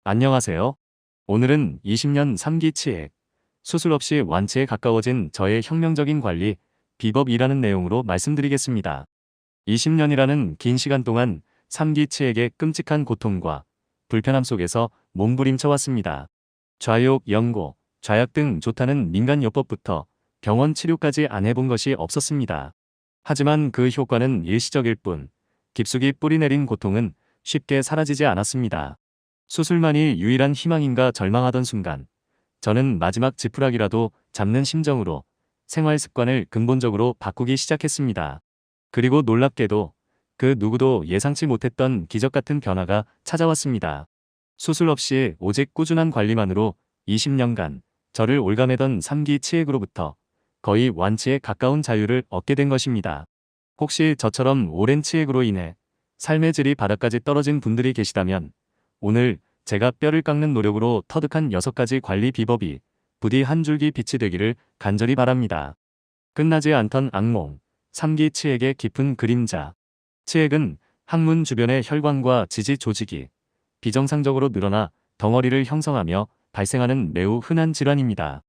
안녕하세요. 오늘은 20년 3기 치액, 수술 없이 완치에 가까워진 저의 혁명적인 관리 비법이라는 내용으로 말씀드리겠습니다. 20년이라는 긴 시간 동안 3기 치액의 끔찍한 고통과 불편함 속에서 몸부림쳐 왔습니다. 좌욕, 연고, 좌약 등 좋다는 민간요법부터 병원 치료까지 안 해본 것이 없었습니다. 하지만 그 효과는 일시적일 뿐, 깊숙이 뿌리내린 고통은 쉽게 사라지지 않았습니다. 수술만이 유일한 희망인가 절망하던 순간, 저는 마지막 지푸라기라도 잡는 심정으로 생활 습관을 근본적으로 바꾸기 시작했습니다. 그리고 놀랍게도 그 누구도 예상치 못했던 기적 같은 변화가 찾아왔습니다. 수술 없이 오직 꾸준한 관리만으로 20년간 저를 올가매던 3기 치액으로부터 거의 완치에 가까운 자유를 얻게 된 것입니다. 혹시 저처럼 오랜 치액으로 인해 삶의 질이 바닥까지 떨어진 분들이 계시다면 오늘 제가 뼈를 깎는 노력으로 터득한 6가지 관리 비법이 부디 한 줄기 빛이 되기를 간절히 바랍니다. 끝나지 않던 악몽, 3기 치액의 깊은 그림자. 치액은 항문 주변의 혈관과 지지 조직이 비정상적으로 늘어나 덩어리를 형성하며 발생하는 매우 흔한 질환입니다.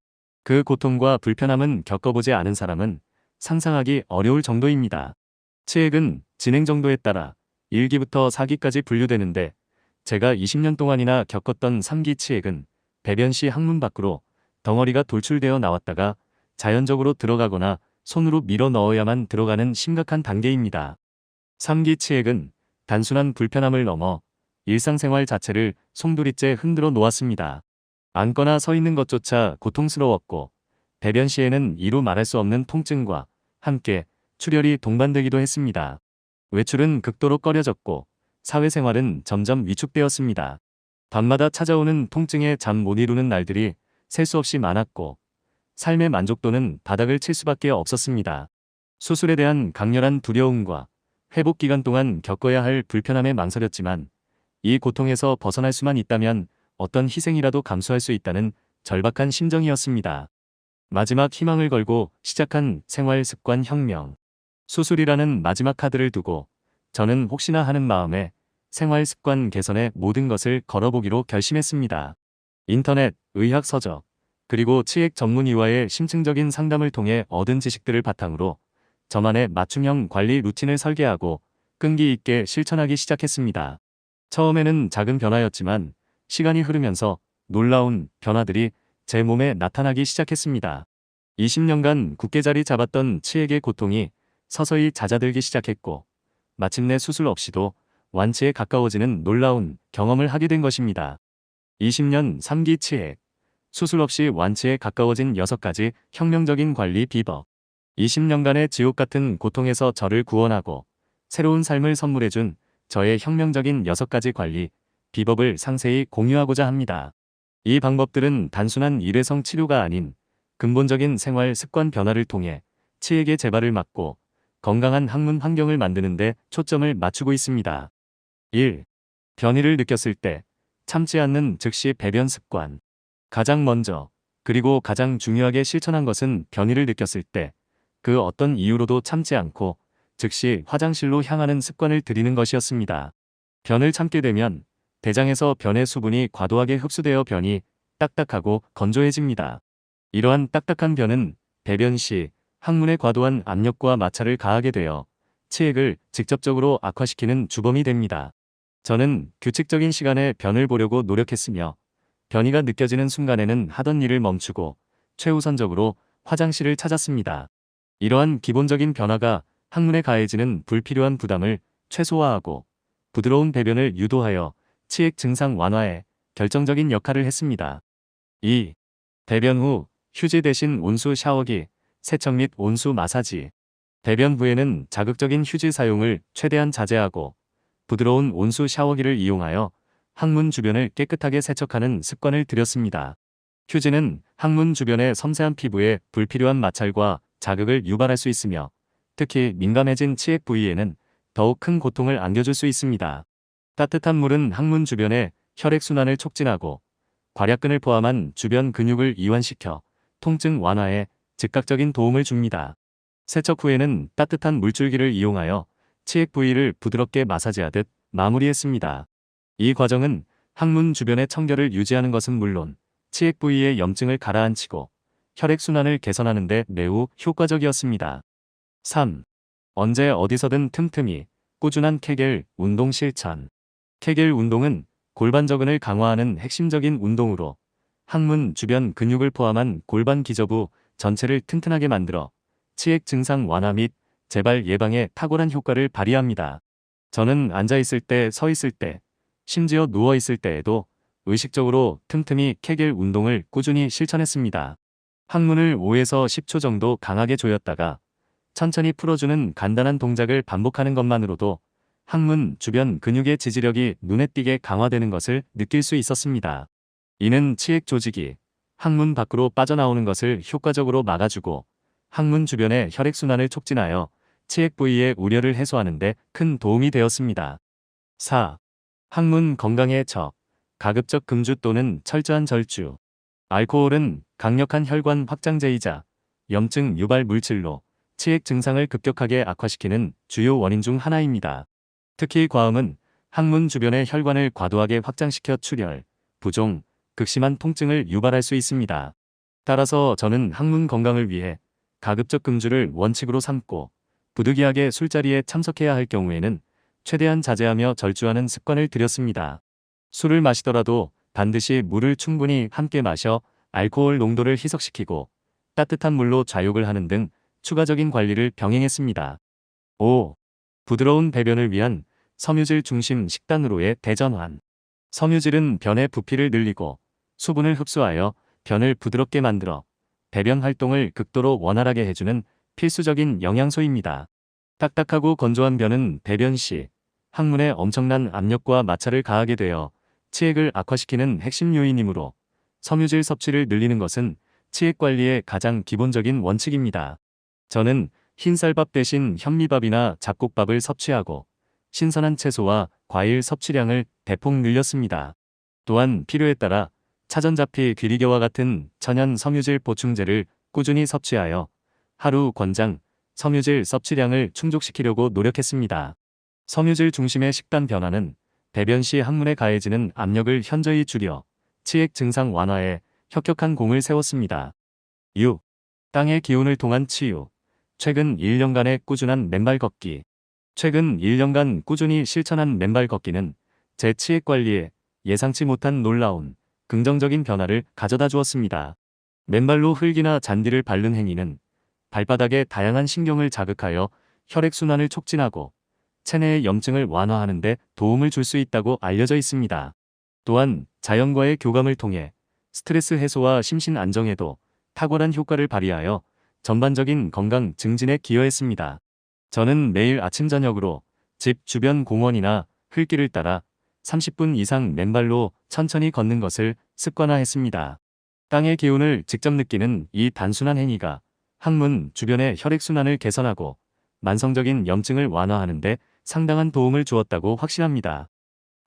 그 고통과 불편함은 겪어보지 않은 사람은 상상하기 어려울 정도입니다. 치액은 진행 정도에 따라 1기부터 4기까지 분류되는데 제가 20년 동안이나 겪었던 3기 치액은 배변 시 항문 밖으로 덩어리가 돌출되어 나왔다가 자연적으로 들어가거나 손으로 밀어 넣어야만 들어가는 심각한 단계입니다. 3기 치액은 단순한 불편함을 넘어 일상생활 자체를 송두리째 흔들어 놓았습니다. 앉거나 서 있는 것조차 고통스러웠고 배변 시에는 이루 말할 수 없는 통증과 함께 출혈이 동반되기도 했습니다. 외출은 극도로 꺼려졌고 사회생활은 점점 위축되었습니다. 밤마다 찾아오는 통증에 잠 못 이루는 날들이 셀 수 없이 많았고 삶의 만족도는 바닥을 칠 수밖에 없었습니다. 수술에 대한 강렬한 두려움과 회복 기간 동안 겪어야 할 불편함에 망설였지만 이 고통에서 벗어날 수만 있다면 어떤 희생이라도 감수할 수 있다는 절박한 심정이었습니다. 마지막 희망을 걸고 시작한 생활 습관 혁명. 수술이라는 마지막 카드를 두고 저는 혹시나 하는 마음에 생활 습관 개선에 모든 것을 걸어보기로 결심했습니다. 인터넷, 의학 서적, 그리고 치액 전문의와의 심층적인 상담을 통해 얻은 지식들을 바탕으로 저만의 맞춤형 관리 루틴을 설계하고 끈기 있게 실천하기 시작했습니다. 처음에는 작은 변화였지만 시간이 흐르면서 놀라운 변화들이 제 몸에 나타나기 시작했습니다. 20년간 굳게 자리 잡았던 치액의 고통이 서서히 잦아들기 시작했고 마침내 수술 없이도 완치에 가까워지는 놀라운 경험을 하게 된 것입니다. 20년 3기 치액, 수술 없이 완치에 가까워진 6가지 혁명적인 관리 비법. 20년간의 지옥 같은 고통에서 저를 구원하고 새로운 삶을 선물해준 저의 혁명적인 6가지 관리 비법을 상세히 공유하고자 합니다. 이 방법들은 단순한 일회성 치료가 아닌 근본적인 생활 습관 변화를 통해 치액의 재발을 막고 건강한 항문 환경을 만드는 데 초점을 맞추고 있습니다. 1. 변이를 느꼈을 때 참지 않는 즉시 배변 습관. 가장 먼저 그리고 가장 중요하게 실천한 것은 변이를 느꼈을 때 그 어떤 이유로도 참지 않고 즉시 화장실로 향하는 습관을 들이는 것이었습니다. 변을 참게 되면 대장에서 변의 수분이 과도하게 흡수되어 변이 딱딱하고 건조해집니다. 이러한 딱딱한 변은 배변 시 항문에 과도한 압력과 마찰을 가하게 되어 치액을 직접적으로 악화시키는 주범이 됩니다. 저는 규칙적인 시간에 변을 보려고 노력했으며 변이가 느껴지는 순간에는 하던 일을 멈추고 최우선적으로 화장실을 찾았습니다. 이러한 기본적인 변화가 항문에 가해지는 불필요한 부담을 최소화하고 부드러운 배변을 유도하여 치액 증상 완화에 결정적인 역할을 했습니다. 2. 배변 후 휴지 대신 온수 샤워기, 세척 및 온수 마사지. 배변 후에는 자극적인 휴지 사용을 최대한 자제하고 부드러운 온수 샤워기를 이용하여 항문 주변을 깨끗하게 세척하는 습관을 들였습니다. 휴지는 항문 주변의 섬세한 피부에 불필요한 마찰과 자극을 유발할 수 있으며 특히 민감해진 치액 부위에는 더욱 큰 고통을 안겨줄 수 있습니다. 따뜻한 물은 항문 주변의 혈액순환을 촉진하고 괄약근을 포함한 주변 근육을 이완시켜 통증 완화에 즉각적인 도움을 줍니다. 세척 후에는 따뜻한 물줄기를 이용하여 치액 부위를 부드럽게 마사지하듯 마무리했습니다. 이 과정은 항문 주변의 청결을 유지하는 것은 물론 치액 부위의 염증을 가라앉히고 혈액순환을 개선하는 데 매우 효과적이었습니다. 3. 언제 어디서든 틈틈이 꾸준한 케겔 운동 실천. 케겔 운동은 골반 저근을 강화하는 핵심적인 운동으로 항문 주변 근육을 포함한 골반 기저부 전체를 튼튼하게 만들어 치액 증상 완화 및 재발 예방에 탁월한 효과를 발휘합니다. 저는 앉아있을 때, 서 있을 때, 심지어 누워있을 때에도 의식적으로 틈틈이 케겔 운동을 꾸준히 실천했습니다. 항문을 5에서 10초 정도 강하게 조였다가 천천히 풀어주는 간단한 동작을 반복하는 것만으로도 항문 주변 근육의 지지력이 눈에 띄게 강화되는 것을 느낄 수 있었습니다. 이는 치액 조직이 항문 밖으로 빠져나오는 것을 효과적으로 막아주고 항문 주변의 혈액순환을 촉진하여 치액 부위의 우려를 해소하는 데 큰 도움이 되었습니다. 4. 항문 건강의 적. 가급적 금주 또는 철저한 절주. 알코올은 강력한 혈관 확장제이자 염증 유발 물질로 치액 증상을 급격하게 악화시키는 주요 원인 중 하나입니다. 특히 과음은 항문 주변의 혈관을 과도하게 확장시켜 출혈, 부종, 극심한 통증을 유발할 수 있습니다. 따라서 저는 항문 건강을 위해 가급적 금주를 원칙으로 삼고 부득이하게 술자리에 참석해야 할 경우에는 최대한 자제하며 절주하는 습관을 들였습니다. 술을 마시더라도 반드시 물을 충분히 함께 마셔 알코올 농도를 희석시키고 따뜻한 물로 좌욕을 하는 등 추가적인 관리를 병행했습니다. 5. 부드러운 배변을 위한 섬유질 중심 식단으로의 대전환. 섬유질은 변의 부피를 늘리고 수분을 흡수하여 변을 부드럽게 만들어 배변 활동을 극도로 원활하게 해주는 필수적인 영양소입니다. 딱딱하고 건조한 변은 배변 시 항문에 엄청난 압력과 마찰을 가하게 되어 치액을 악화시키는 핵심 요인이므로 섬유질 섭취를 늘리는 것은 치액 관리의 가장 기본적인 원칙입니다. 저는 흰쌀밥 대신 현미밥이나 잡곡밥을 섭취하고 신선한 채소와 과일 섭취량을 대폭 늘렸습니다. 또한 필요에 따라 차전자피 귀리겨와 같은 천연 섬유질 보충제를 꾸준히 섭취하여 하루 권장 섬유질 섭취량을 충족시키려고 노력했습니다. 섬유질 중심의 식단 변화는 배변 시 항문에 가해지는 압력을 현저히 줄여 치액 증상 완화에 혁혁한 공을 세웠습니다. 6. 땅의 기운을 통한 치유. 최근 1년간의 꾸준한 맨발 걷기. 최근 1년간 꾸준히 실천한 맨발 걷기는 제 치액 관리에 예상치 못한 놀라운 긍정적인 변화를 가져다 주었습니다. 맨발로 흙이나 잔디를 밟는 행위는 발바닥의 다양한 신경을 자극하여 혈액순환을 촉진하고 체내의 염증을 완화하는 데 도움을 줄 수 있다고 알려져 있습니다. 또한 자연과의 교감을 통해 스트레스 해소와 심신 안정에도 탁월한 효과를 발휘하여 전반적인 건강 증진에 기여했습니다. 저는 매일 아침 저녁으로 집 주변 공원이나 흙길을 따라 30분 이상 맨발로 천천히 걷는 것을 습관화했습니다. 땅의 기운을 직접 느끼는 이 단순한 행위가 항문 주변의 혈액순환을 개선하고 만성적인 염증을 완화하는 데 상당한 도움을 주었다고 확신합니다.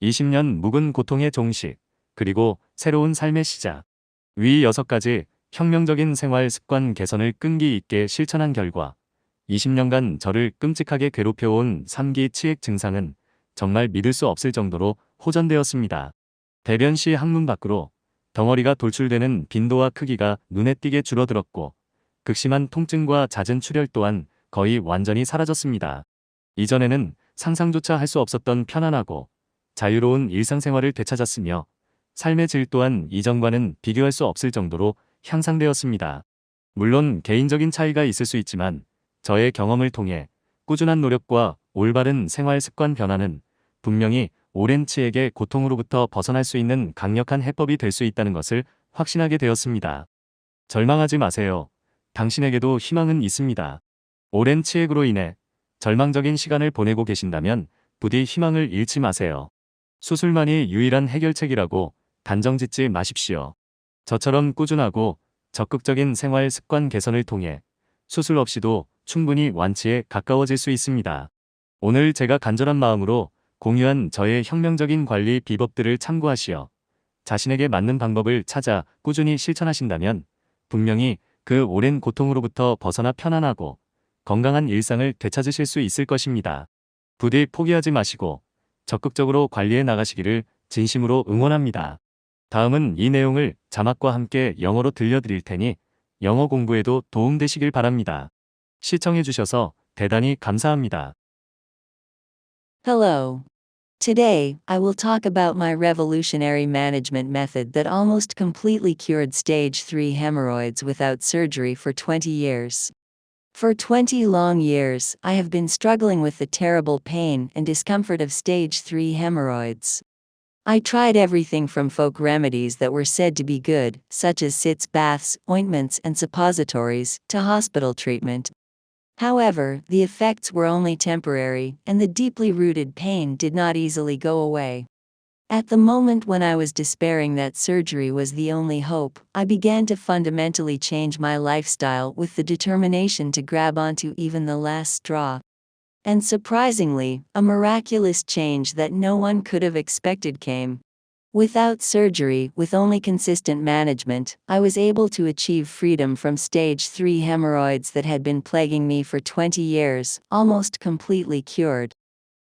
20년 묵은 고통의 종식, 그리고 새로운 삶의 시작. 위 6가지 혁명적인 생활 습관 개선을 끈기 있게 실천한 결과 20년간 저를 끔찍하게 괴롭혀온 3기 치액 증상은 정말 믿을 수 없을 정도로 호전되었습니다. 배변 시 항문 밖으로 덩어리가 돌출되는 빈도와 크기가 눈에 띄게 줄어들었고 극심한 통증과 잦은 출혈 또한 거의 완전히 사라졌습니다. 이전에는 상상조차 할 수 없었던 편안하고 자유로운 일상생활을 되찾았으며 삶의 질 또한 이전과는 비교할 수 없을 정도로 향상되었습니다. 물론 개인적인 차이가 있을 수 있지만 저의 경험을 통해 꾸준한 노력과 올바른 생활 습관 변화는 분명히 오랜 치액의 고통으로부터 벗어날 수 있는 강력한 해법이 될 수 있다는 것을 확신하게 되었습니다. 절망하지 마세요. 당신에게도 희망은 있습니다. 오랜 치액으로 인해 절망적인 시간을 보내고 계신다면 부디 희망을 잃지 마세요. 수술만이 유일한 해결책이라고 단정짓지 마십시오. 저처럼 꾸준하고 적극적인 생활 습관 개선을 통해 수술 없이도 충분히 완치에 가까워질 수 있습니다. 오늘 제가 간절한 마음으로 공유한 저의 혁명적인 관리 비법들을 참고하시어 자신에게 맞는 방법을 찾아 꾸준히 실천하신다면 분명히 그 오랜 고통으로부터 벗어나 편안하고 건강한 일상을 되찾으실 수 있을 것입니다. 부디 포기하지 마시고 적극적으로 관리해 나가시기를 진심으로 응원합니다. 다음은 이 내용을 자막과 함께 영어로 들려드릴 테니 영어 공부에도 도움되시길 바랍니다. 시청해주셔서 대단히 감사합니다. Hello. Today, I will talk about my revolutionary management method that almost completely cured stage 3 hemorrhoids without surgery for 20 years. For 20 long years, I have been struggling with the terrible pain and discomfort of stage 3 hemorrhoids. I tried everything from folk remedies that were said to be good, such as sitz baths, ointments, and suppositories, to hospital treatment. However, the effects were only temporary, and the deeply rooted pain did not easily go away. At the moment when I was despairing that surgery was the only hope, I began to fundamentally change my lifestyle with the determination to grab onto even the last straw. And surprisingly, a miraculous change that no one could have expected came. Without surgery, with only consistent management, I was able to achieve freedom from stage 3 hemorrhoids that had been plaguing me for 20 years, almost completely cured.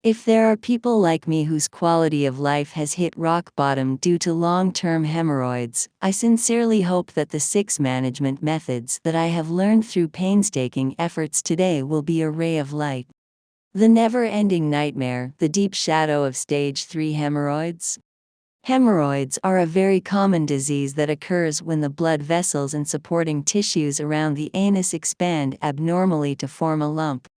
If there are people like me whose quality of life has hit rock bottom due to long-term hemorrhoids, I sincerely hope that the 6 management methods that I have learned through painstaking efforts today will be a ray of light. The never-ending nightmare, the deep shadow of stage 3 hemorrhoids. Hemorrhoids are a very common disease that occurs when the blood vessels and supporting tissues around the anus expand abnormally to form a lump.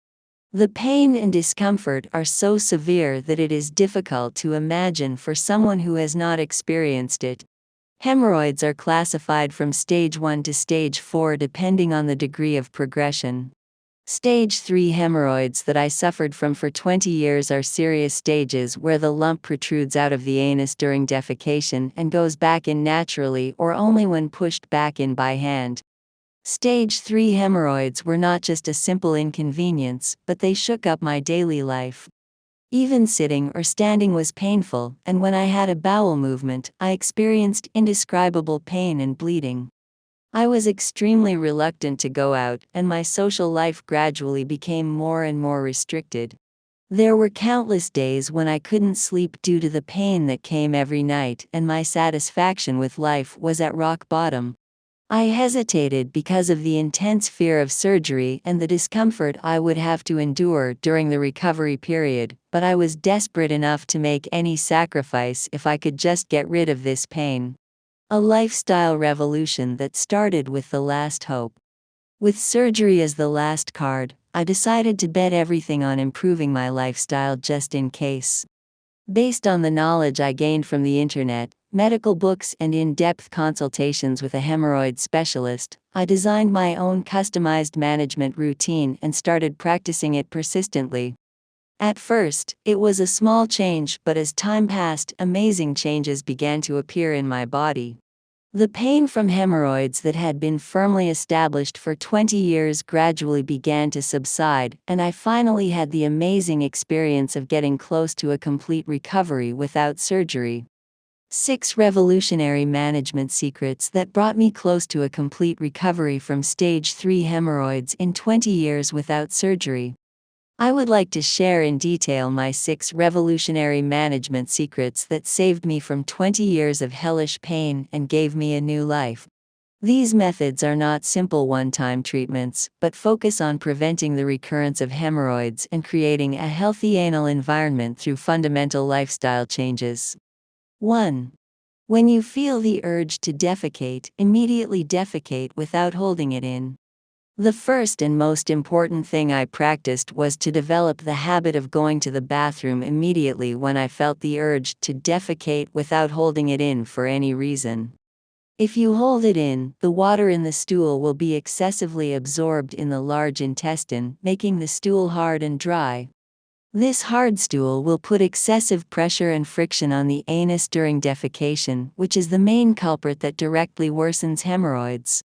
The pain and discomfort are so severe that it is difficult to imagine for someone who has not experienced it. Hemorrhoids are classified from stage 1 to stage 4 depending on the degree of progression. Stage 3 hemorrhoids that I suffered from for 20 years are serious stages where the lump protrudes out of the anus during defecation and goes back in naturally or only when pushed back in by hand. Stage 3 hemorrhoids were not just a simple inconvenience, but they shook up my daily life. Even sitting or standing was painful, and when I had a bowel movement, I experienced indescribable pain and bleeding. I was extremely reluctant to go out, and my social life gradually became more and more restricted. There were countless days when I couldn't sleep due to the pain that came every night, and my satisfaction with life was at rock bottom. I hesitated because of the intense fear of surgery and the discomfort I would have to endure during the recovery period, but I was desperate enough to make any sacrifice if I could just get rid of this pain. A lifestyle revolution that started with the last hope. With surgery as the last card, I decided to bet everything on improving my lifestyle just in case. Based on the knowledge I gained from the internet, medical books, and in-depth consultations with a hemorrhoid specialist, I designed my own customized management routine and started practicing it persistently. At first, it was a small change, but as time passed, amazing changes began to appear in my body. The pain from hemorrhoids that had been firmly established for 20 years gradually began to subside, and I finally had the amazing experience of getting close to a complete recovery without surgery. 6 revolutionary management secrets that brought me close to a complete recovery from stage 3 hemorrhoids in 20 years without surgery. I would like to share in detail my 6 revolutionary management secrets that saved me from 20 years of hellish pain and gave me a new life. These methods are not simple one-time treatments, but focus on preventing the recurrence of hemorrhoids and creating a healthy anal environment through fundamental lifestyle changes. 1. When you feel the urge to defecate, immediately defecate without holding it in. The first and most important thing I practiced was to develop the habit of going to the bathroom immediately when I felt the urge to defecate without holding it in for any reason. If you hold it in, the water in the stool will be excessively absorbed in the large intestine, making the stool hard and dry. This hard stool will put excessive pressure and friction on the anus during defecation, which is the main culprit that directly worsens hemorrhoids.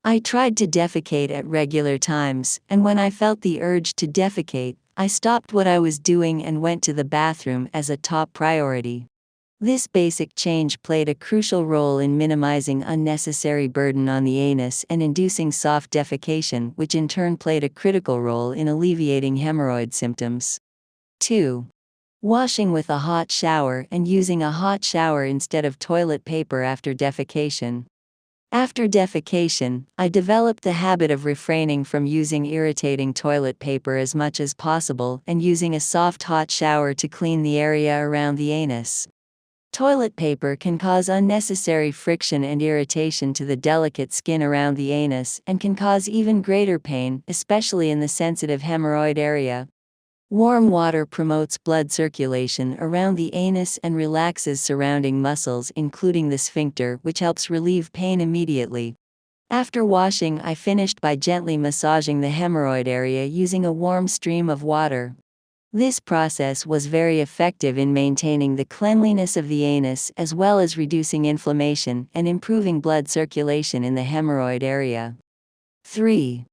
I tried to defecate at regular times, and when I felt the urge to defecate, I stopped what I was doing and went to the bathroom as a top priority. This basic change played a crucial role in minimizing unnecessary burden on the anus and inducing soft defecation, which in turn played a critical role in alleviating hemorrhoid symptoms. 2. Washing with a hot shower and using a hot shower instead of toilet paper after defecation. After defecation, I developed the habit of refraining from using irritating toilet paper as much as possible and using a soft hot shower to clean the area around the anus. Toilet paper can cause unnecessary friction and irritation to the delicate skin around the anus and can cause even greater pain, especially in the sensitive hemorrhoid area. Warm water promotes blood circulation around the anus and relaxes surrounding muscles, including the sphincter, which helps relieve pain immediately. After washing, I finished by gently massaging the hemorrhoid area using a warm stream of water. This process was very effective in maintaining the cleanliness of the anus as well as reducing inflammation and improving blood circulation in the hemorrhoid area. 3.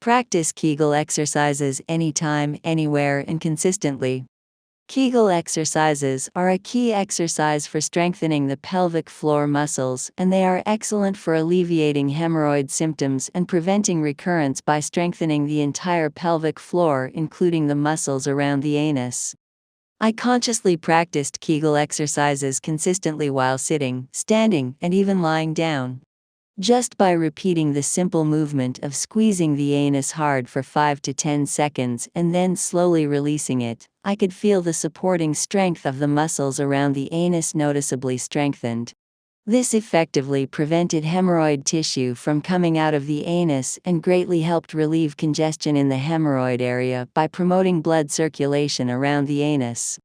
Practice Kegel exercises anytime, anywhere, and consistently. Kegel exercises are a key exercise for strengthening the pelvic floor muscles, and they are excellent for alleviating hemorrhoid symptoms and preventing recurrence by strengthening the entire pelvic floor, including the muscles around the anus. I consciously practiced Kegel exercises consistently while sitting, standing, and even lying down. Just by repeating the simple movement of squeezing the anus hard for 5 to 10 seconds and then slowly releasing it, I could feel the supporting strength of the muscles around the anus noticeably strengthened. This effectively prevented hemorrhoid tissue from coming out of the anus and greatly helped relieve congestion in the hemorrhoid area by promoting blood circulation around the anus.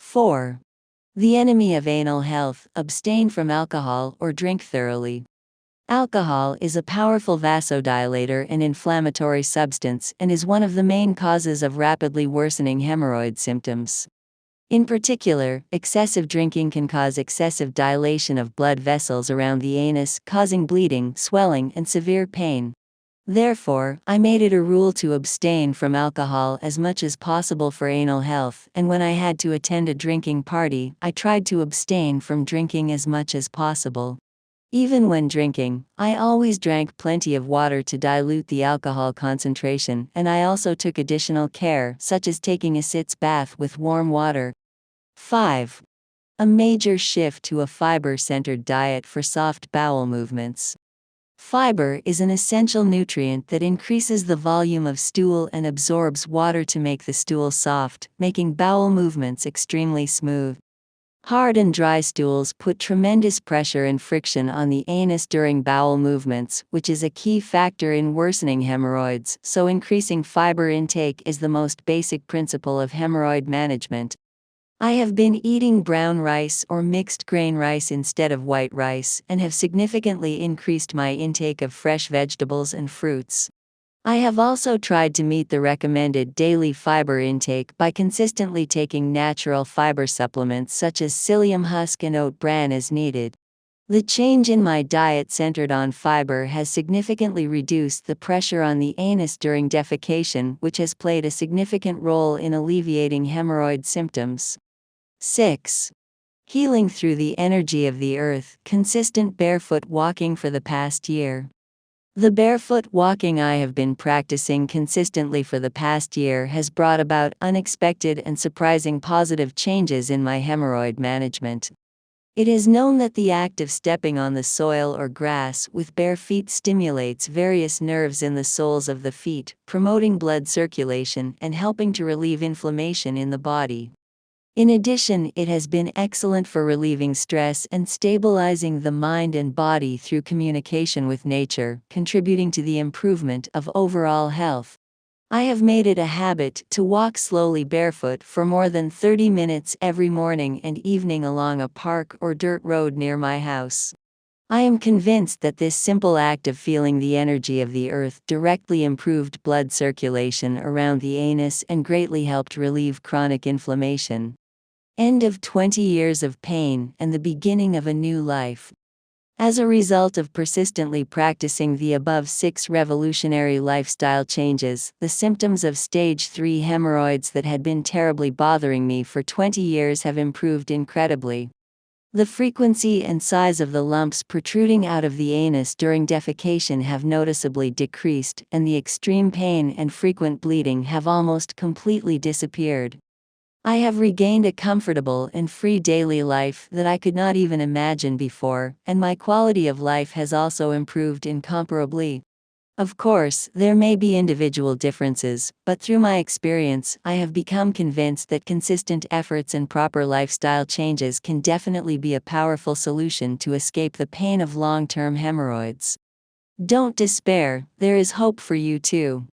4. The enemy of anal health: abstain from alcohol or drink thoroughly. Alcohol is a powerful vasodilator and inflammatory substance and is one of the main causes of rapidly worsening hemorrhoid symptoms. In particular, excessive drinking can cause excessive dilation of blood vessels around the anus, causing bleeding, swelling, and severe pain. Therefore, I made it a rule to abstain from alcohol as much as possible for anal health, and when I had to attend a drinking party, I tried to abstain from drinking as much as possible. Even when drinking, I always drank plenty of water to dilute the alcohol concentration, and I also took additional care, such as taking a sitz bath with warm water. 5. A major shift to a fiber-centered diet for soft bowel movements. Fiber is an essential nutrient that increases the volume of stool and absorbs water to make the stool soft, making bowel movements extremely smooth. Hard and dry stools put tremendous pressure and friction on the anus during bowel movements, which is a key factor in worsening hemorrhoids, so increasing fiber intake is the most basic principle of hemorrhoid management. I have been eating brown rice or mixed grain rice instead of white rice, and have significantly increased my intake of fresh vegetables and fruits. I have also tried to meet the recommended daily fiber intake by consistently taking natural fiber supplements such as psyllium husk and oat bran as needed. The change in my diet centered on fiber has significantly reduced the pressure on the anus during defecation, which has played a significant role in alleviating hemorrhoid symptoms. 6. Healing through the energy of the earth: consistent barefoot walking for the past year. The barefoot walking I have been practicing consistently for the past year has brought about unexpected and surprising positive changes in my hemorrhoid management. It is known that the act of stepping on the soil or grass with bare feet stimulates various nerves in the soles of the feet, promoting blood circulation and helping to relieve inflammation in the body. In addition, it has been excellent for relieving stress and stabilizing the mind and body through communication with nature, contributing to the improvement of overall health. I have made it a habit to walk slowly barefoot for more than 30 minutes every morning and evening along a park or dirt road near my house. I am convinced that this simple act of feeling the energy of the earth directly improved blood circulation around the anus and greatly helped relieve chronic inflammation. End of 20 years of pain and the beginning of a new life. As a result of persistently practicing the above 6 revolutionary lifestyle changes, the symptoms of stage 3 hemorrhoids that had been terribly bothering me for 20 years have improved incredibly. The frequency and size of the lumps protruding out of the anus during defecation have noticeably decreased, and the extreme pain and frequent bleeding have almost completely disappeared. I have regained a comfortable and free daily life that I could not even imagine before, and my quality of life has also improved incomparably. Of course, there may be individual differences, but through my experience, I have become convinced that consistent efforts and proper lifestyle changes can definitely be a powerful solution to escape the pain of long-term hemorrhoids. Don't despair, there is hope for you too.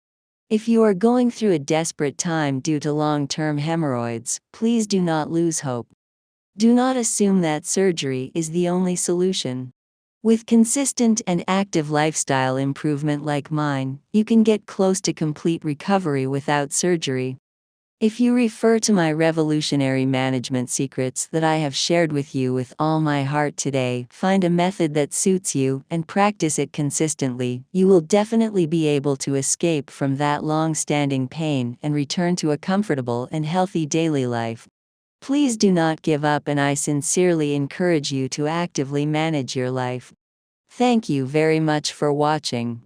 If you are going through a desperate time due to long-term hemorrhoids, please do not lose hope. Do not assume that surgery is the only solution. With consistent and active lifestyle improvement like mine, you can get close to complete recovery without surgery. If you refer to my revolutionary management secrets that I have shared with you with all my heart today, find a method that suits you and practice it consistently, you will definitely be able to escape from that long-standing pain and return to a comfortable and healthy daily life. Please do not give up, and I sincerely encourage you to actively manage your life. Thank you very much for watching.